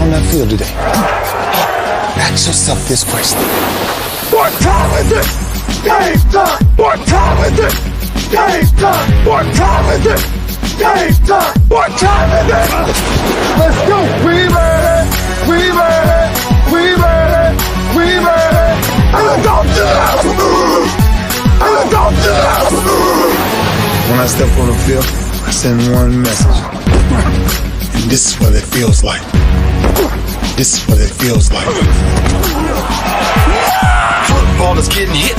out on that field today, ask yourself this question. What time is it? Game time! What time is it? Game time! What time is it? Game time! What time is it? Let's go! We ready! We ready! We ready! We ready! And let's go to the house! And let's go to the house! When I step on the field, I send one message. And this is what it feels like. This is what it feels like. Football is getting hit.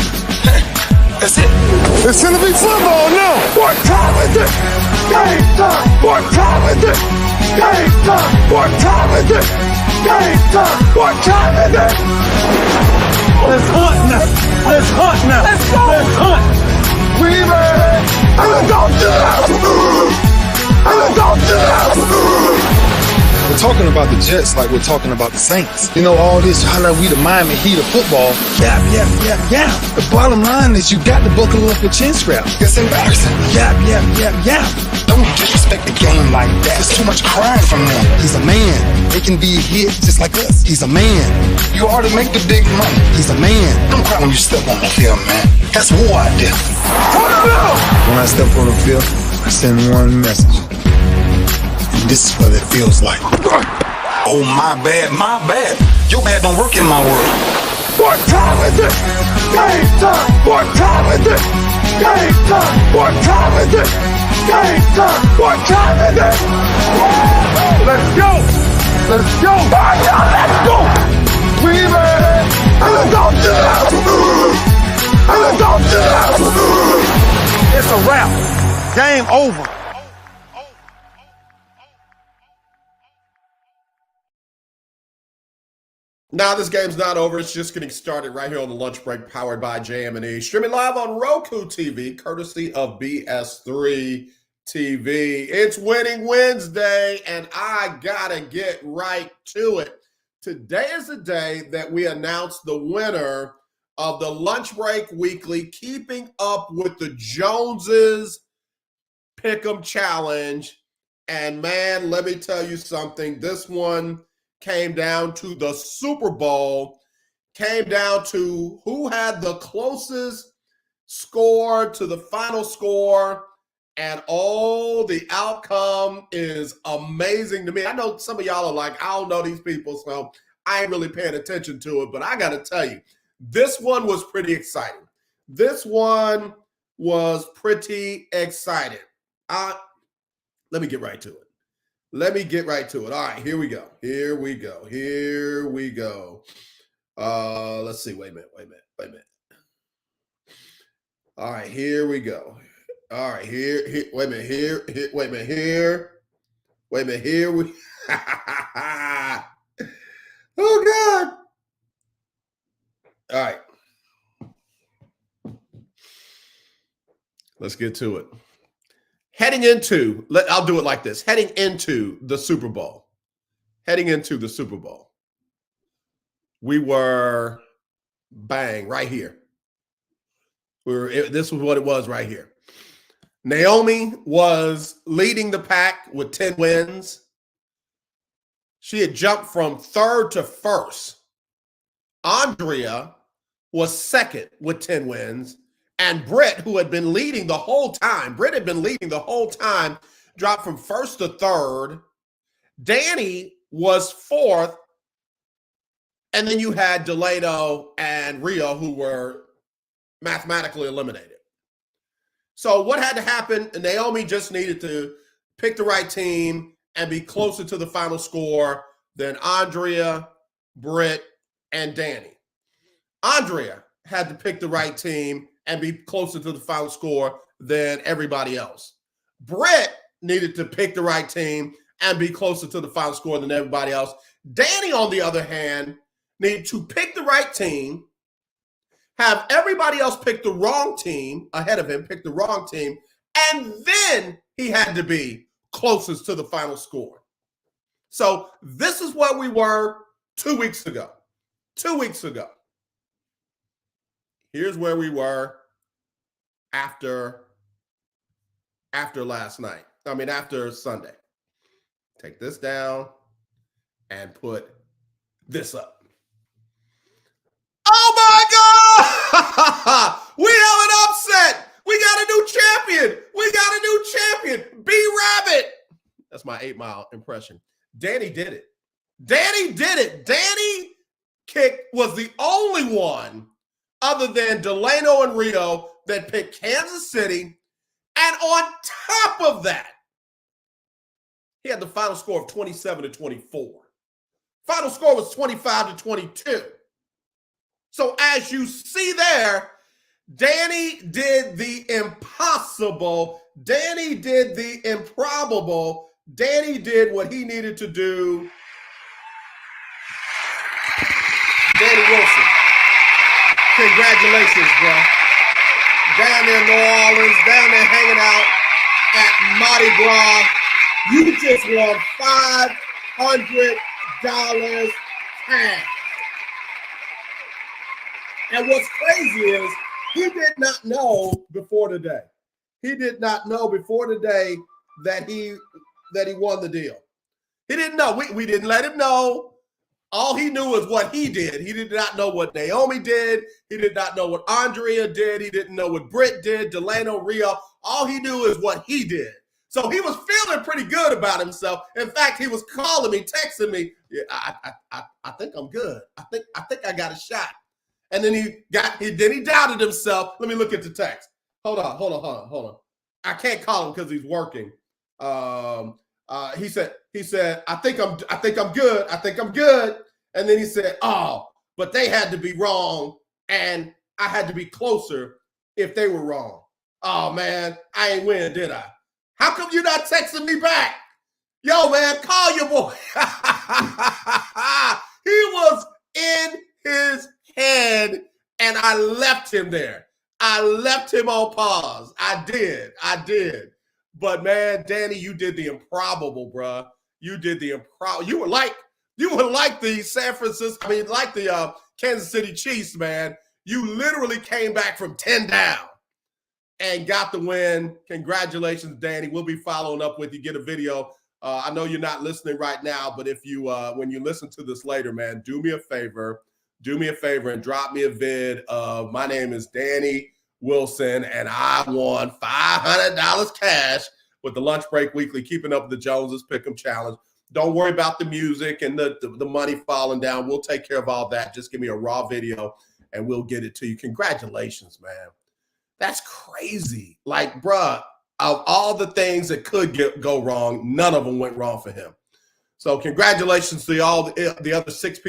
That's it. It's gonna be football now! What time is it? Game time! What time is it? Game time! What time is it? Game time! What time is it? Let's hunt now! Let's hunt now! Let's go! Let's hunt! We ready! And let's go to the house! And let's go to the house! We're talking about the Jets like we're talking about the Saints. You know, all this, how like we the Miami Heat of football. Yeah. The bottom line is you got to buckle up your chin strap. It's embarrassing. Yeah. Don't disrespect the game like that. There's too much crying from them. He's a man. They can be hit just like us. He's a man. You already make the big money. He's a man. Don't cry when you step on the field, man. That's war out there. When I step on the field, I send one message. And this is what it feels like. Oh, my bad. Your bad don't work in my world. What time is it? Game time! What time is it? Game time! What time is it? Game time! What time is it? Let's go! Let's go! Let's go! We ready! And let's go to the house! And let's go to the house! It's a wrap. Game over. Now this game's not over. It's just getting started right here on the lunch break, powered by JM&E. Streaming live on Roku TV, courtesy of BS3 TV. It's Winning Wednesday, and I gotta get right to it. Today is the day that we announce the winner of the Lunch Break Weekly Keeping Up with the Joneses Pick'em Challenge. And man, let me tell you something. This one came down to the Super Bowl, came down to who had the closest score to the final score, and the outcome is amazing to me. I know some of y'all are like, I don't know these people, so I ain't really paying attention to it, but I got to tell you, this one was pretty exciting. This one was pretty exciting. Let me get right to it. All right, here we go. Let's see. Wait a minute. All right, here we go. All right, here. Wait a minute. Here. Here we. Oh God. All right. Let's get to it. I'll do it like this. Heading into the Super Bowl, we were right here. This was what it was right here. Naomi was leading the pack with 10 wins. She had jumped from third to first. Andrea was second with 10 wins. And Britt, who had been leading the whole time, dropped from first to third. Danny was fourth. And then you had Delano and Rio, who were mathematically eliminated. So what had to happen? Naomi just needed to pick the right team and be closer to the final score than Andrea, Britt, and Danny. Andrea had to pick the right team and be closer to the final score than everybody else. Britt needed to pick the right team and be closer to the final score than everybody else. Danny, on the other hand, needed to pick the right team, have everybody else pick the wrong team ahead of him, and then he had to be closest to the final score. So this is where we were 2 weeks ago. Here's where we were after last night. After Sunday. Take this down and put this up. Oh my God! We have an upset. We got a new champion. We got a new champion. B-Rabbit. That's my 8 Mile impression. Danny did it. Danny did it. Danny was the only one other than Delano and Rio that picked Kansas City. And on top of that, he had the final score of 27-24. Final score was 25-22. So as you see there, Danny did the impossible. Danny did the improbable. Danny did what he needed to do. Danny Wilson, congratulations, bro. Down there in New Orleans, down there hanging out at Mardi Gras. You just won $500 cash. And what's crazy is he did not know before today. He did not know before today that he won the deal. He didn't know. We didn't let him know. All he knew was what he did. He did not know what Naomi did. He did not know what Andrea did. He didn't know what Britt did, Delano, Rio. All he knew is what he did. So he was feeling pretty good about himself. In fact, he was calling me, texting me. Yeah, I think I'm good. I think I got a shot. And then he doubted himself. Let me look at the text. Hold on. I can't call him because he's working. He said, I think I'm good. I think I'm good. And then he said, oh, but they had to be wrong. And I had to be closer if they were wrong. Oh man, I ain't win, did I? How come you're not texting me back? Yo, man, call your boy. He was in his head and I left him there. I left him on pause. I did. But man, Danny, you did the improbable, bruh. You did the improbable. You were like the San Francisco, like the Kansas City Chiefs, man. You literally came back from 10 down and got the win. Congratulations, Danny. We'll be following up with you. Get a video. I know you're not listening right now, but if you, when you listen to this later, man, do me a favor and drop me a vid of my name is Danny Wilson, and I won $500 cash with the Lunch Break Weekly, Keeping Up with the Joneses Pick'em Challenge. Don't worry about the music and the money falling down. We'll take care of all that. Just give me a raw video, and we'll get it to you. Congratulations, man. That's crazy. Like, bruh, of all the things that could go wrong, none of them went wrong for him. So congratulations to all the other 5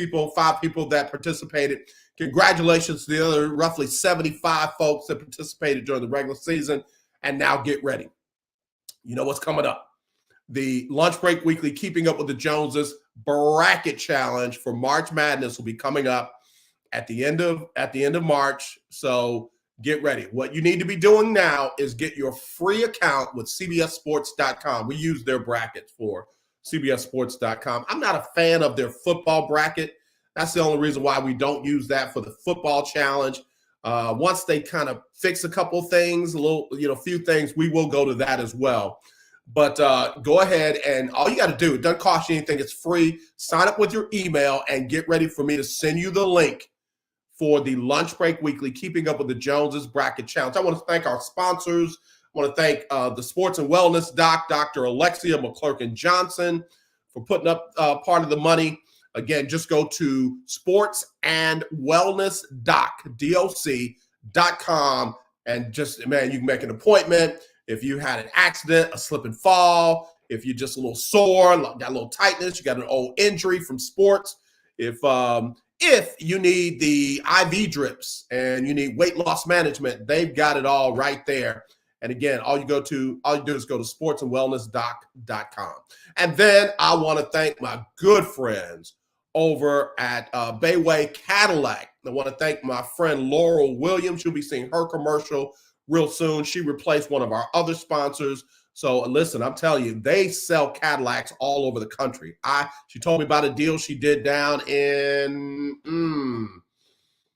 people that participated. Congratulations to the other roughly 75 folks that participated during the regular season. And now get ready. You know what's coming up. The Lunch Break Weekly Keeping Up with the Joneses Bracket Challenge for March Madness will be coming up at the end of March. So get ready. What you need to be doing now is get your free account with CBSSports.com. We use their brackets for CBSSports.com. I'm not a fan of their football bracket. That's the only reason why we don't use that for the football challenge. Once they kind of fix a couple things, few things, we will go to that as well. But go ahead and all you got to do, it doesn't cost you anything. It's free. Sign up with your email and get ready for me to send you the link for the Lunch Break Weekly Keeping Up with the Joneses Bracket Challenge. I want to thank our sponsors. I want to thank the Sports and Wellness Doc, Dr. Alexia McClurkin-Johnson, for putting up part of the money. Again, just go to sportsandwellnessdoc.com and just, man, you can make an appointment. If you had an accident, a slip and fall, if you're just a little sore, got a little tightness, you got an old injury from sports, if you need the IV drips and you need weight loss management, they've got it all right there. And again, all you do is go to sportsandwellnessdoc.com. And then I want to thank my good friends over at Bayway Cadillac. I want to thank my friend Laurel Williams. You'll be seeing her commercial real soon. She replaced one of our other sponsors. So listen, I'm telling you, they sell Cadillacs all over the country. She told me about a deal she did down in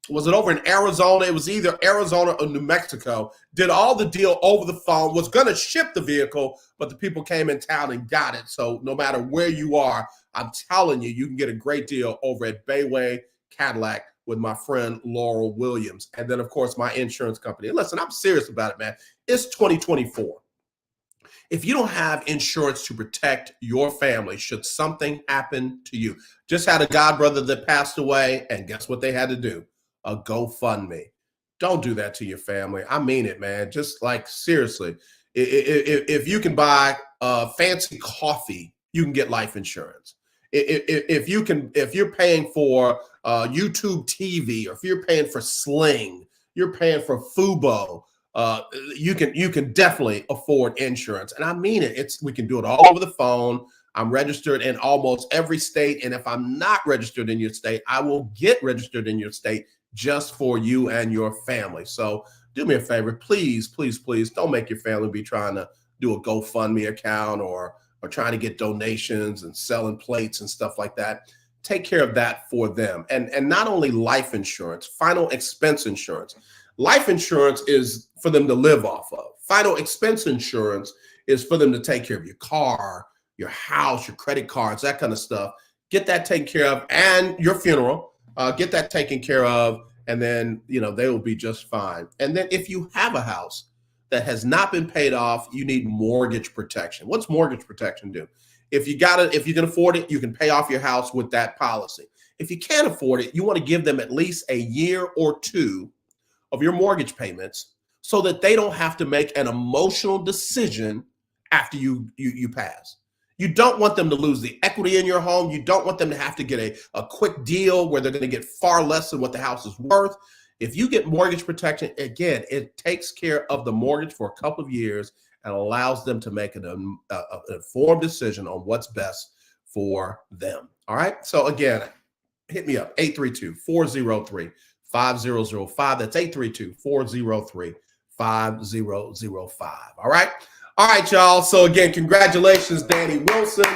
was it over in Arizona? It was either Arizona or New Mexico. Did all the deal over the phone, was going to ship the vehicle, but the people came in town and got it. So no matter where you are, I'm telling you, you can get a great deal over at Bayway Cadillac with my friend Laurel Williams. And then, of course, my insurance company. And listen, I'm serious about it, man. It's 2024. If you don't have insurance to protect your family, should something happen to you, just had a godbrother that passed away, and guess what they had to do? A GoFundMe. Don't do that to your family. I mean it, man. Just like seriously, if you can buy fancy coffee, you can get life insurance. If you're paying for YouTube TV, or if you're paying for Sling, you're paying for Fubo. You can definitely afford insurance, and I mean it. We can do it all over the phone. I'm registered in almost every state, and if I'm not registered in your state, I will get registered in your state just for you and your family. So do me a favor, please, please, please don't make your family be trying to do a GoFundMe account or trying to get donations and selling plates and stuff like that. Take care of that for them, and not only life insurance, final expense insurance. Life insurance is for them to live off of. Final expense insurance is for them to take care of your car, your house, your credit cards, that kind of stuff. Get that taken care of, and your funeral. Get that taken care of, and then they will be just fine. And then if you have a house that has not been paid off, you need mortgage protection. What's mortgage protection do? If you can afford it, you can pay off your house with that policy. If you can't afford it, you want to give them at least a year or two of your mortgage payments so that they don't have to make an emotional decision after you pass. You don't want them to lose the equity in your home. You don't want them to have to get a quick deal where they're going to get far less than what the house is worth. If you get mortgage protection, again, it takes care of the mortgage for a couple of years and allows them to make an informed decision on what's best for them. All right. So again, hit me up, 832-403-5005. That's 832-403-5005. All right. All right, y'all. So again, congratulations, Danny Wilson.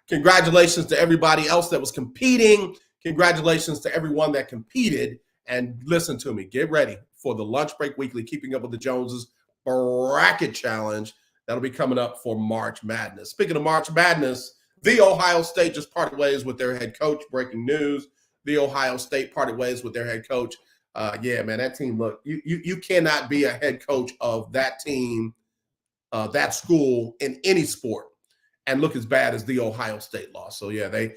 Congratulations to everybody else that was competing. Congratulations to everyone that competed. And listen to me, get ready for the Lunch Break Weekly Keeping Up with the Joneses Bracket Challenge. That'll be coming up for March Madness. Speaking of March Madness, The Ohio State just parted ways with their head coach. Breaking news. The Ohio State parted ways with their head coach. Yeah, man, that team, look, you cannot be a head coach of that team, that school in any sport and look as bad as the Ohio State loss. So yeah, they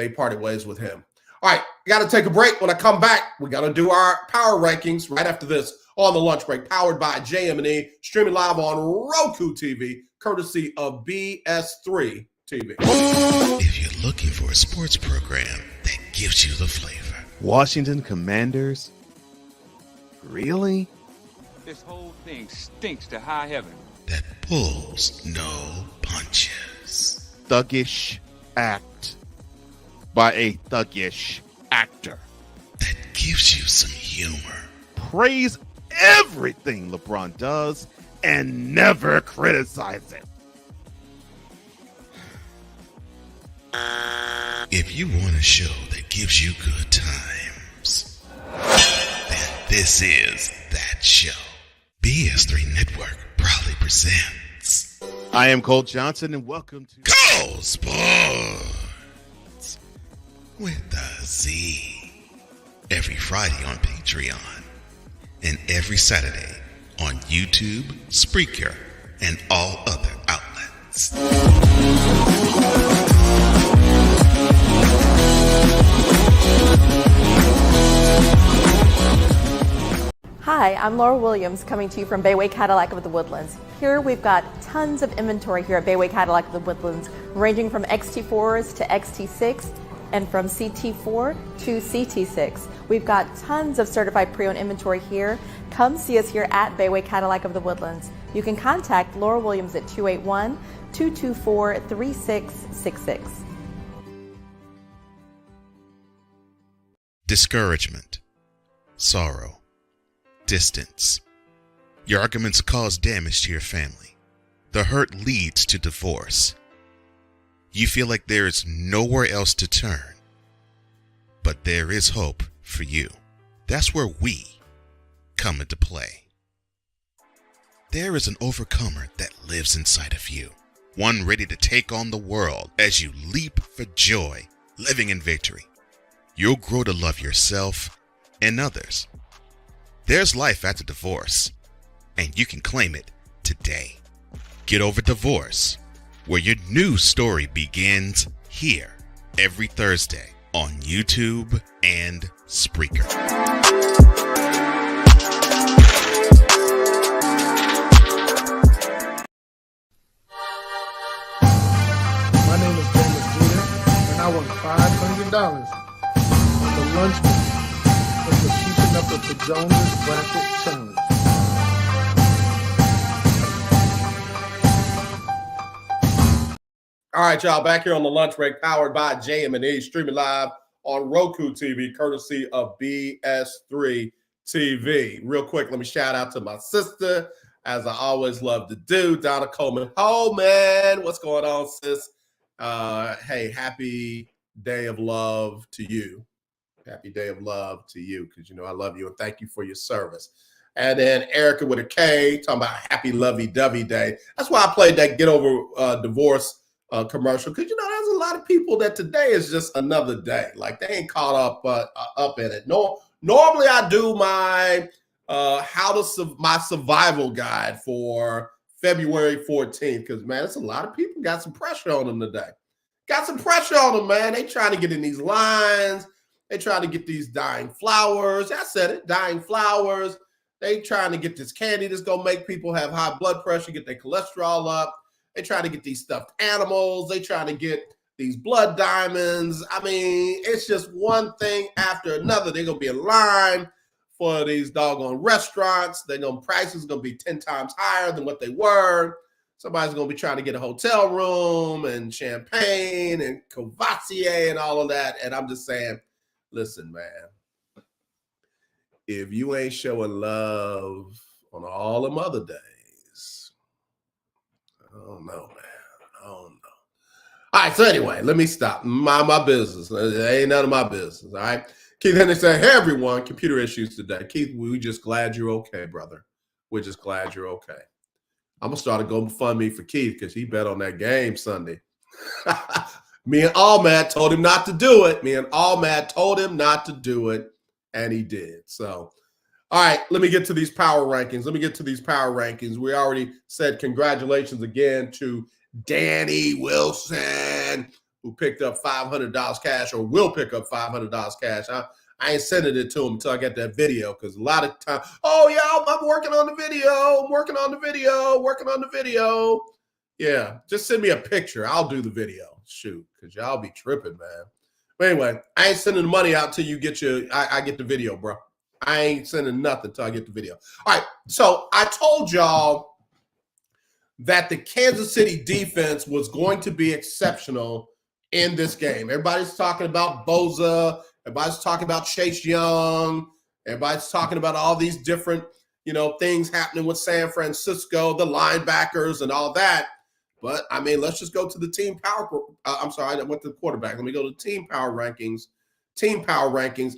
parted ways with him. All right, got to take a break. When I come back, we got to do our power rankings right after this on the Lunch Break, powered by JM&E, streaming live on Roku TV, courtesy of BS3 TV. If you're looking for a sports program that gives you the flavor. Washington Commanders? Really? This whole thing stinks to high heaven. That pulls no punches. Thuggish act by a thuggish actor. That gives you some humor. Praise everything LeBron does and never criticize it. If you want a show that gives you good times, then this is that show. BS3 Network proudly presents. I am Cole Johnson, and welcome to Go Sports with a Z. Every Friday on Patreon and every Saturday on YouTube, Spreaker, and all other outlets. Hi, I'm Laura Williams coming to you from Bayway Cadillac of the Woodlands. Here we've got tons of inventory here at Bayway Cadillac of the Woodlands, ranging from XT4s to XT6 and from CT4 to CT6. We've got tons of certified pre-owned inventory here. Come see us here at Bayway Cadillac of the Woodlands. You can contact Laura Williams at 281-224-3666. Discouragement, sorrow, distance. Your arguments cause damage to your family. The hurt leads to divorce. You feel like there is nowhere else to turn. But there is hope for you. That's where we come into play. There is an overcomer that lives inside of you, one ready to take on the world as you leap for joy, living in victory. You'll grow to love yourself and others. There's life after divorce, and you can claim it today. Get Over Divorce, where your new story begins here every Thursday on YouTube and Spreaker. My name is JM&E, and I won $500 on the lunch break of the Keeping Up with the Joneses Bracket Challenge. All right, y'all, back here on the lunch break, powered by JM&E, streaming live on Roku TV, courtesy of BS3 TV. Real quick, let me shout out to my sister, as I always love to do, Donna Coleman. Oh, man, what's going on, sis? Hey, happy day of love to you. Happy day of love to you, because, you know, I love you, and thank you for your service. And then Erica with a K, talking about happy lovey-dovey day. That's why I played that Get Over Divorce commercial, because, you know, there's a lot of people that today is just another day. Like, they ain't caught up in it. Normally I do my my survival guide for February 14th, because, man, it's a lot of people got some pressure on them today. Got some pressure on them, man. They trying to get in these lines. They trying to get these dying flowers. I said it, dying flowers. They trying to get this candy that's going to make people have high blood pressure, get their cholesterol up. They try to get these stuffed animals. They try to get these blood diamonds. I mean, it's just one thing after another. They're going to be in line for these doggone restaurants. Prices going to be 10 times higher than what they were. Somebody's going to be trying to get a hotel room and champagne and Courvoisier and all of that. And I'm just saying, listen, man, if you ain't showing love on all them other days, I don't know, man. I don't know. All right, so anyway, let me stop. Mind my business. It ain't none of my business, all right? Keith Henry said, hey, everyone, computer issues today. Keith, we're just glad you're okay, brother. We're just glad you're okay. I'm going to start a GoFundMe for Keith because he bet on that game Sunday. Me and Allmad told him not to do it. And he did. So, all right, let me get to these power rankings. We already said congratulations again to Danny Wilson, who picked up $500 cash, or will pick up $500 cash. I ain't sending it to him until I get that video, because a lot of time, oh, yeah, I'm working on the video. Yeah, just send me a picture. I'll do the video. Shoot, because y'all be tripping, man. But anyway, I ain't sending the money out till you get I get the video, bro. I ain't sending nothing till I get the video. All right, so I told y'all that the Kansas City defense was going to be exceptional in this game. Everybody's talking about Boza. Everybody's talking about Chase Young. Everybody's talking about all these different, things happening with San Francisco, the linebackers and all that. But, I mean, let's just go to the team power. I'm sorry, I went to the quarterback. Let me go to team power rankings,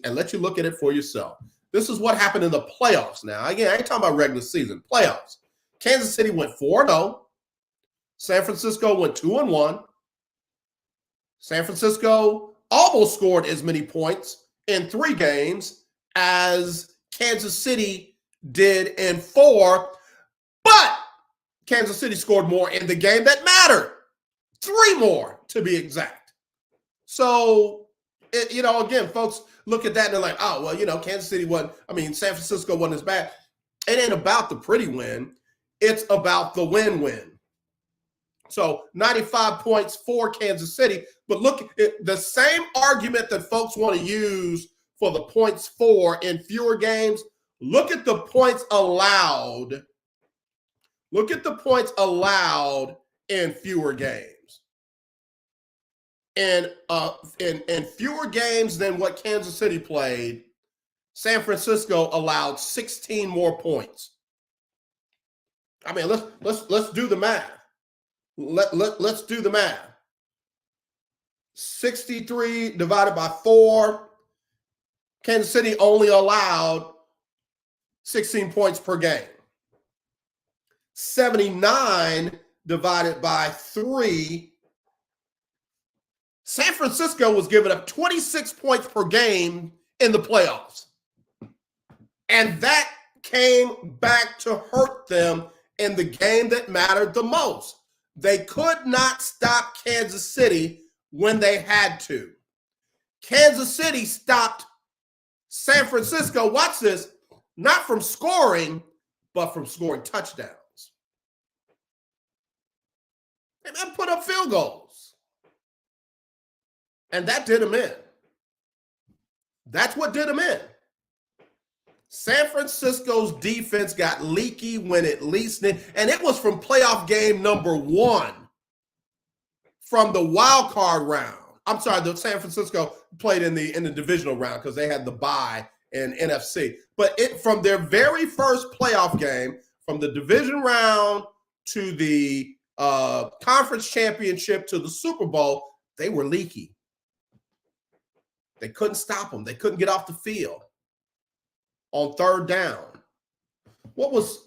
and let you look at it for yourself. This is what happened in the playoffs now. Again, I ain't talking about regular season, playoffs. Kansas City went 4-0. San Francisco went 2-1. San Francisco almost scored as many points in 3 games as Kansas City did in 4. But Kansas City scored more in the game that mattered. 3 more, to be exact. So, again, folks look at that and they're like, oh, well, Kansas City San Francisco wasn't as bad. It ain't about the pretty win. It's about the win-win. So 95 points for Kansas City. But look, the same argument that folks want to use for the points for in fewer games, look at the points allowed. Look at the points allowed in fewer games. And in fewer games than what Kansas City played, San Francisco allowed 16 more points. I mean, let's do the math. Let's do the math. 63 divided by 4. Kansas City only allowed 16 points per game. 79 divided by 3. San Francisco was giving up 26 points per game in the playoffs. And that came back to hurt them in the game that mattered the most. They could not stop Kansas City when they had to. Kansas City stopped San Francisco, watch this, not from scoring, but from scoring touchdowns. And then put up field goals. And that did them in. That's what did them in. San Francisco's defense got leaky when it least needed, and it was from playoff game number 1 from the wild card round. I'm sorry, the San Francisco played in the divisional round because they had the bye in NFC. But it from their very first playoff game, from the division round to the conference championship to the Super Bowl, they were leaky. They couldn't stop them. They couldn't get off the field on third down. What was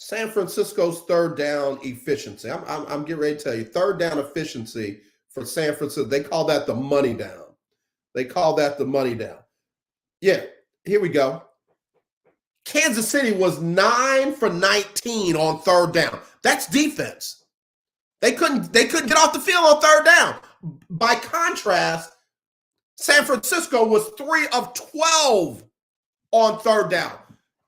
San Francisco's third down efficiency? I'm getting ready to tell you. Third down efficiency for San Francisco, they call that the money down. They call that the money down. Yeah, here we go. Kansas City was 9 for 19 on third down. That's defense. They couldn't get off the field on third down. By contrast, San Francisco was 3 of 12 on third down.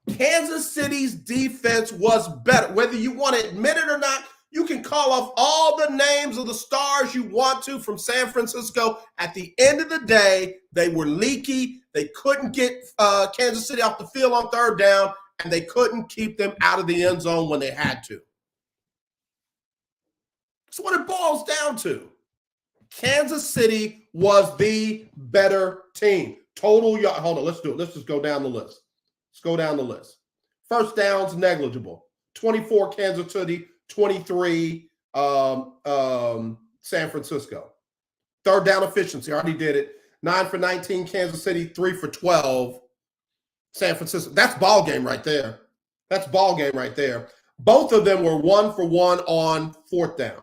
Kansas City's defense was better. Whether you want to admit it or not, you can call off all the names of the stars you want to from San Francisco. At the end of the day, they were leaky. They couldn't get Kansas City off the field on third down, and they couldn't keep them out of the end zone when they had to. That's what it boils down to. Kansas City was the better team. Total yard. Hold on, let's do it. Let's just go down the list. Let's go down the list. First downs, negligible. 24 Kansas City, 23 San Francisco. Third down efficiency, I already did it. 9 for 19 Kansas City, 3 for 12 San Francisco. That's ball game right there. That's ball game right there. Both of them were 1 for 1 on fourth down.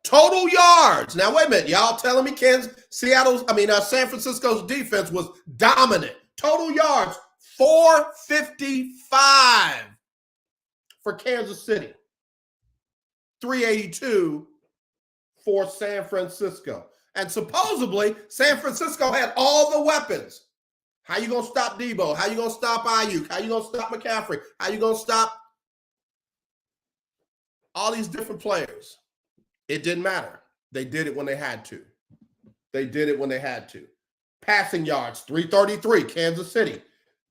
Total yards. Now, wait a minute. Y'all telling me San Francisco's defense was dominant. Total yards, 455 for Kansas City. 382 for San Francisco. And supposedly, San Francisco had all the weapons. How you going to stop Debo? How you going to stop Ayuk? How you going to stop McCaffrey? How you going to stop all these different players? It didn't matter. They did it when they had to. They did it when they had to. Passing yards, 333, Kansas City.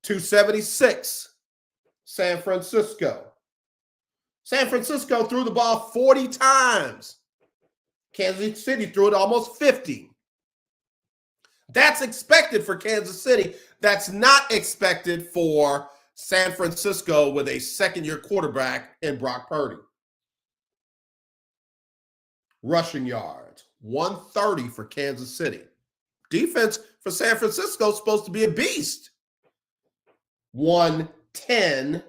276, San Francisco. San Francisco threw the ball 40 times. Kansas City threw it almost 50. That's expected for Kansas City. That's not expected for San Francisco with a second-year quarterback in Brock Purdy. Rushing yards, 130 for Kansas City. Defense for San Francisco is supposed to be a beast. 110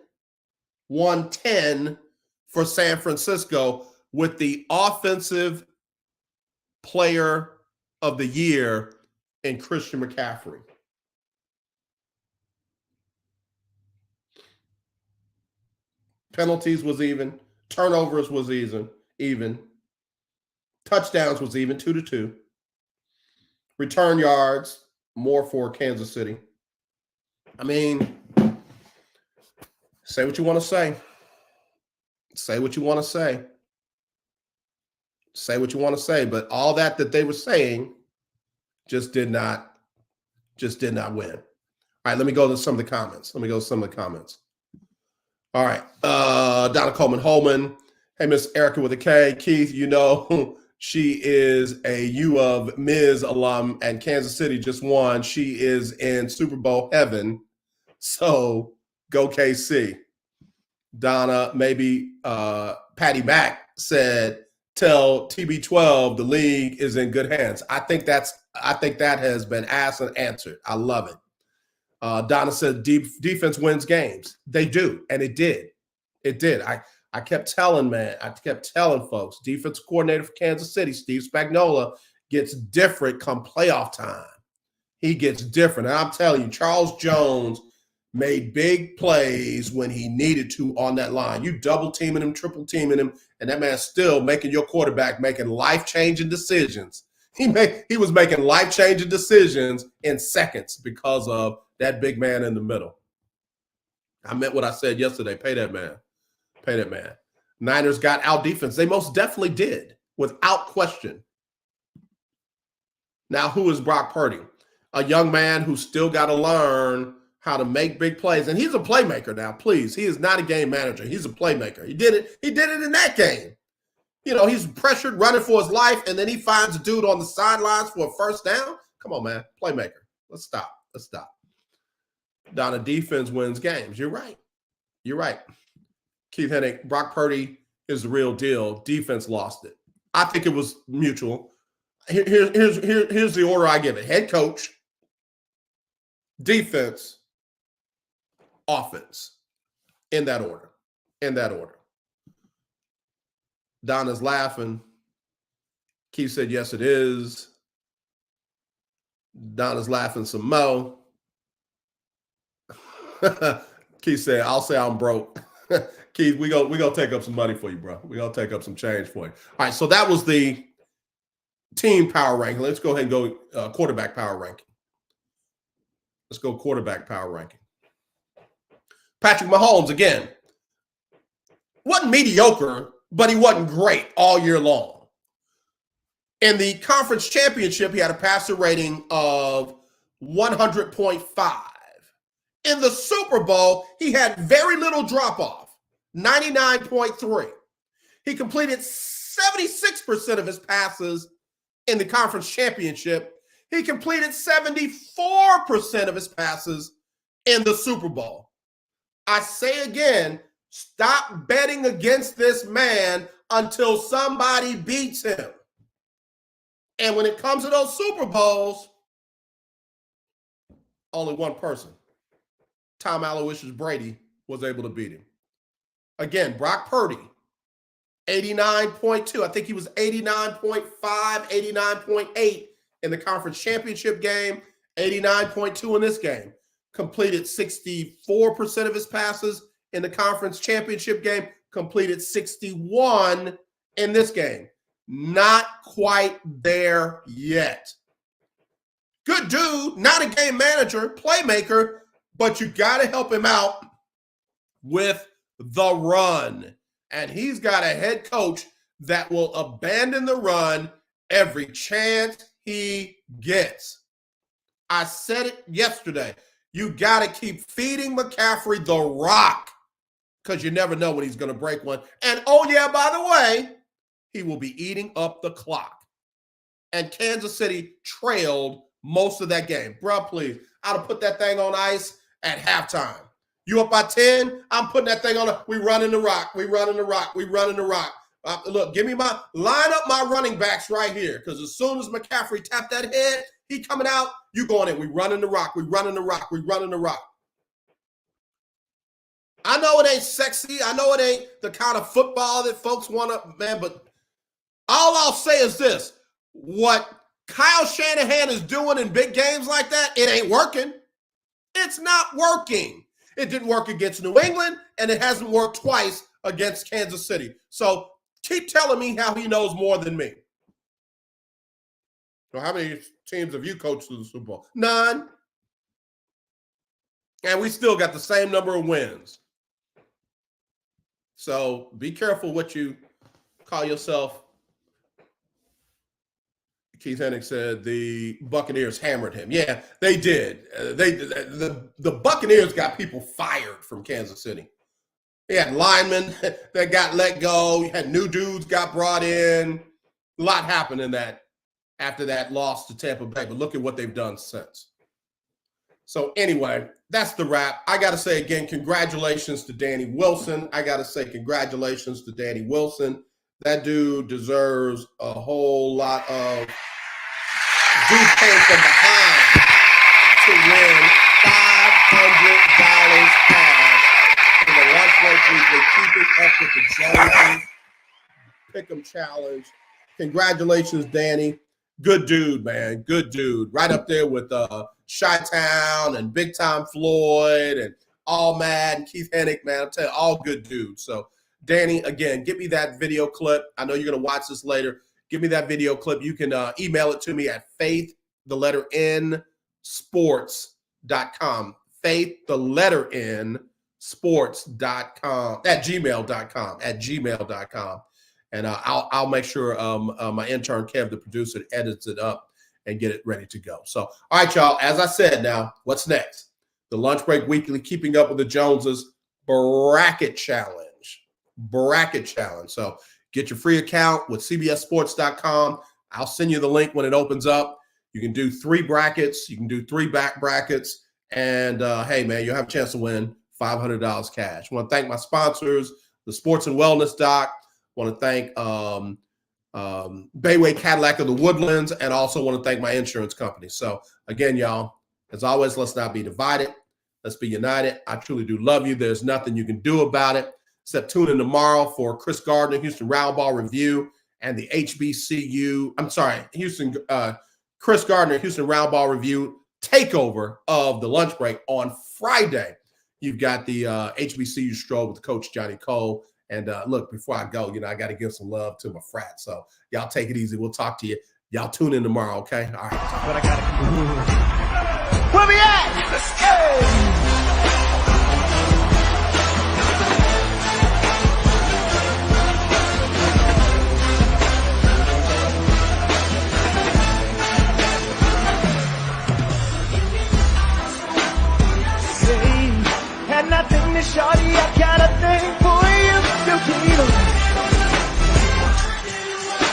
for San Francisco with the offensive player of the year in Christian McCaffrey. Penalties was even. Turnovers was even. Touchdowns was even, 2-2. Return yards, more for Kansas City. I mean, say what you want to say. Say what you want to say. Say what you want to say. But all that they were saying just did not win. All right, let me go to some of the comments. All right. Donna Coleman-Holman. Hey, Miss Erica with a K. Keith, you know, she is a U of Ms. alum, and Kansas City just won. She is in Super Bowl heaven. So go KC. Donna, maybe Patty Mack said tell TB12 the league is in good hands. I think that has been asked and answered. I love it. Donna said defense wins games. They do, and it did. It did. I kept telling folks, defense coordinator for Kansas City, Steve Spagnuolo, gets different come playoff time. He gets different. And I'm telling you, Charles Jones made big plays when he needed to on that line. You double teaming him, triple teaming him, and that man's still making your quarterback making life-changing decisions. He was making life-changing decisions in seconds because of that big man in the middle. I meant what I said yesterday. Pay that man. Pay that man. Niners got out defense. They most definitely did, without question. Now, who is Brock Purdy? A young man who's still got to learn how to make big plays. And he's a playmaker now, please. He is not a game manager. He's a playmaker. He did it in that game. You know, he's pressured, running for his life, and then he finds a dude on the sidelines for a first down. Come on, man. Playmaker. Let's stop. Donna, defense wins games. You're right. Keith Hennig, Brock Purdy is the real deal. Defense lost it. I think it was mutual. Here's the order I give it. Head coach, defense, offense. In that order. Donna's laughing. Keith said, yes, it is. Donna's laughing some more. Keith said, I'll say I'm broke. Keith, we gonna take up some money for you, bro. We're going to take up some change for you. All right, so that was the team power ranking. Let's go ahead and go quarterback power ranking. Let's go quarterback power ranking. Patrick Mahomes, again, wasn't mediocre, but he wasn't great all year long. In the conference championship, he had a passer rating of 100.5. In the Super Bowl, he had very little drop-off, 99.3. He completed 76% of his passes in the conference championship. He completed 74% of his passes in the Super Bowl. I say again, stop betting against this man until somebody beats him. And when it comes to those Super Bowls, only one person, Tom Aloysius Brady, was able to beat him. Again, Brock Purdy, 89.2. I think he was 89.5, 89.8 in the conference championship game, 89.2 in this game. Completed 64% of his passes in the conference championship game, completed 61 in this game. Not quite there yet. Good dude, not a game manager, playmaker, but you got to help him out with the run. And he's got a head coach that will abandon the run every chance he gets. I said it yesterday. You got to keep feeding McCaffrey the rock because you never know when he's going to break one. And, oh, yeah, by the way, he will be eating up the clock. And Kansas City trailed most of that game. Bro, please, I'd have put that thing on ice at halftime. You up by 10? I'm putting that thing on. We running the rock. Look, give me line up my running backs right here. Because as soon as McCaffrey tap that head, he coming out, you going in. We running the rock. I know it ain't sexy. I know it ain't the kind of football that folks want to, man, but all I'll say is this. What Kyle Shanahan is doing in big games like that, it ain't working. It's not working. It didn't work against New England, and it hasn't worked twice against Kansas City. So keep telling me how he knows more than me. So how many teams have you coached to the Super Bowl? None. And we still got the same number of wins. So be careful what you call yourself. Keith Hennig said the Buccaneers hammered him. Yeah, they did. The Buccaneers got people fired from Kansas City. They had linemen that got let go. You had new dudes got brought in. A lot happened in that after that loss to Tampa Bay. But look at what they've done since. So anyway, that's the wrap. I got to say again, congratulations to Danny Wilson. That dude deserves a whole lot of dude came from behind to win $500 cash in the Lunch Break Weekly Keeping Up with the Joneses Pick'em Challenge. Congratulations, Danny. Good dude, man. Good dude. Right up there with Chi-Town and Big Time Floyd and All Mad and Keith Hennick, man. I'm telling you, all good dudes. So, Danny, again, give me that video clip. I know you're going to watch this later. Give me that video clip. You can email it to me at faith sports.com. faith sports.com at gmail.com. And I'll make sure my intern Kev, the producer, edits it up and get it ready to go. So, all right, y'all. As I said, now what's next? The Lunch Break Weekly Keeping Up with the Joneses Bracket Challenge. So get your free account with cbssports.com. I'll send you the link when it opens up. You can do 3 brackets. You can do 3 back brackets. And, hey, man, you'll have a chance to win $500 cash. I want to thank my sponsors, the Sports and Wellness Doc. I want to thank Bayway Cadillac of the Woodlands, and also want to thank my insurance company. So, again, y'all, as always, let's not be divided. Let's be united. I truly do love you. There's nothing you can do about it, except tune in tomorrow for Chris Gardner, Houston Roundball Review, and the Chris Gardner, Houston Roundball Review takeover of the Lunch Break on Friday. You've got the HBCU stroll with Coach Johnny Cole. And look, before I go, I got to give some love to my frat. So y'all take it easy. We'll talk to you. Y'all tune in tomorrow, okay? All right. But I got to. Where we at? Hey! Had nothing to shorty, I got a thing for you.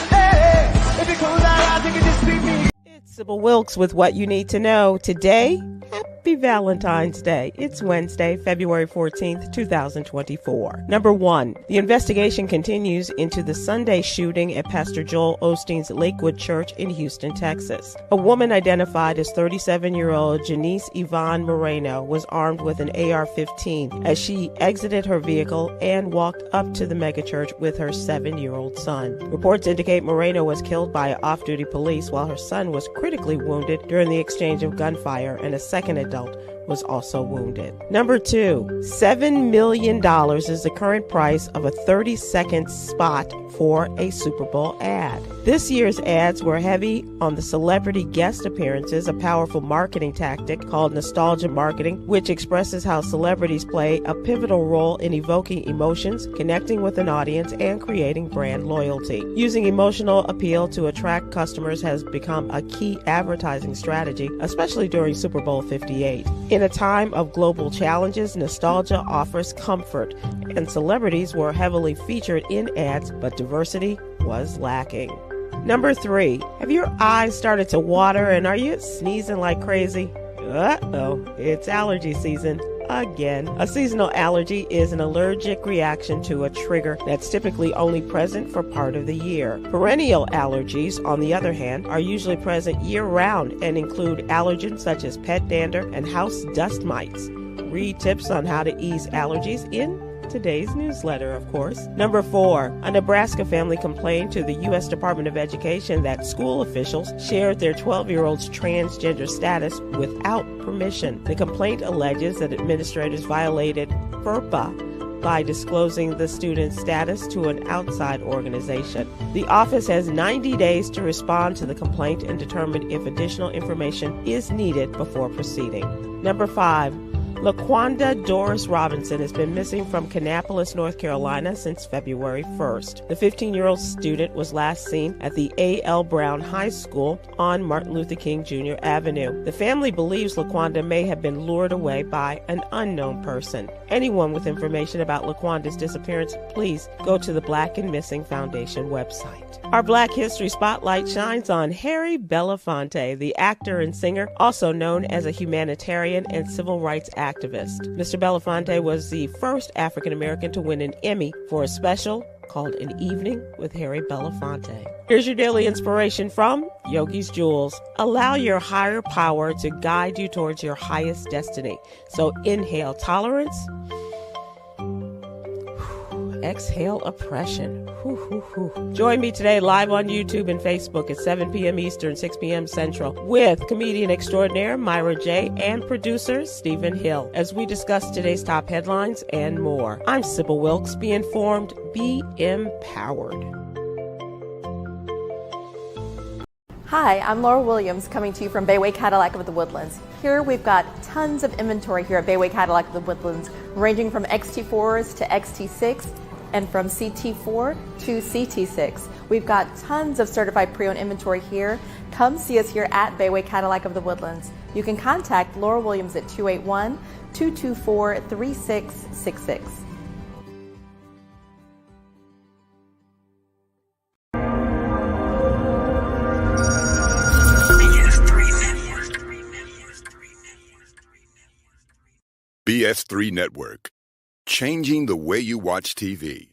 Hey, if you close that out, you can just beat me. It's Sybil Wilkes with what you need to know today. Happy Valentine's Day. It's Wednesday, February 14th, 2024. Number 1, the investigation continues into the Sunday shooting at Pastor Joel Osteen's Lakewood Church in Houston, Texas. A woman identified as 37-year-old Janice Yvonne Moreno was armed with an AR-15 as she exited her vehicle and walked up to the megachurch with her 7-year-old son. Reports indicate Moreno was killed by off-duty police while her son was critically wounded during the exchange of gunfire, and a second adult was also wounded. Number 2, $7 million is the current price of a 30-second spot for a Super Bowl ad. This year's ads were heavy on the celebrity guest appearances, a powerful marketing tactic called nostalgia marketing, which expresses how celebrities play a pivotal role in evoking emotions, connecting with an audience, and creating brand loyalty. Using emotional appeal to attract customers has become a key advertising strategy, especially during Super Bowl 58. In a time of global challenges, nostalgia offers comfort, and celebrities were heavily featured in ads, but diversity was lacking. Number 3, have your eyes started to water and are you sneezing like crazy? Uh-oh, it's allergy season again. A seasonal allergy is an allergic reaction to a trigger that's typically only present for part of the year. Perennial allergies, on the other hand, are usually present year-round and include allergens such as pet dander and house dust mites. Read tips on how to ease allergies in today's newsletter, of course. Number 4, a Nebraska family complained to the U.S. Department of Education that school officials shared their 12-year-old's transgender status without permission. The complaint alleges that administrators violated FERPA by disclosing the student's status to an outside organization. The office has 90 days to respond to the complaint and determine if additional information is needed before proceeding. Number 5, LaQuanda Doris Robinson has been missing from Kannapolis, North Carolina since February 1st. The 15-year-old student was last seen at the A.L. Brown High School on Martin Luther King Jr. Avenue. The family believes LaQuanda may have been lured away by an unknown person. Anyone with information about LaQuanda's disappearance, please go to the Black and Missing Foundation website. Our Black History Spotlight shines on Harry Belafonte, the actor and singer, also known as a humanitarian and civil rights activist. Mr. Belafonte was the first African American to win an Emmy for a special called An Evening with Harry Belafonte. Here's your daily inspiration from Yogi's Jewels. Allow your higher power to guide you towards your highest destiny. So inhale tolerance. Exhale oppression. Join me today live on YouTube and Facebook at 7 p.m. Eastern, 6 p.m. Central with comedian extraordinaire Myra J. and producer Stephen Hill as we discuss today's top headlines and more. I'm Sybil Wilkes. Be informed, be empowered. Hi, I'm Laura Williams coming to you from Bayway Cadillac of the Woodlands. Here we've got tons of inventory here at Bayway Cadillac of the Woodlands, ranging from XT4s to XT6 and from CT4 to CT6. We've got tons of certified pre-owned inventory here. Come see us here at Bayway Cadillac of the Woodlands. You can contact Laura Williams at 281-224-3666. BS3 Network, changing the way you watch TV.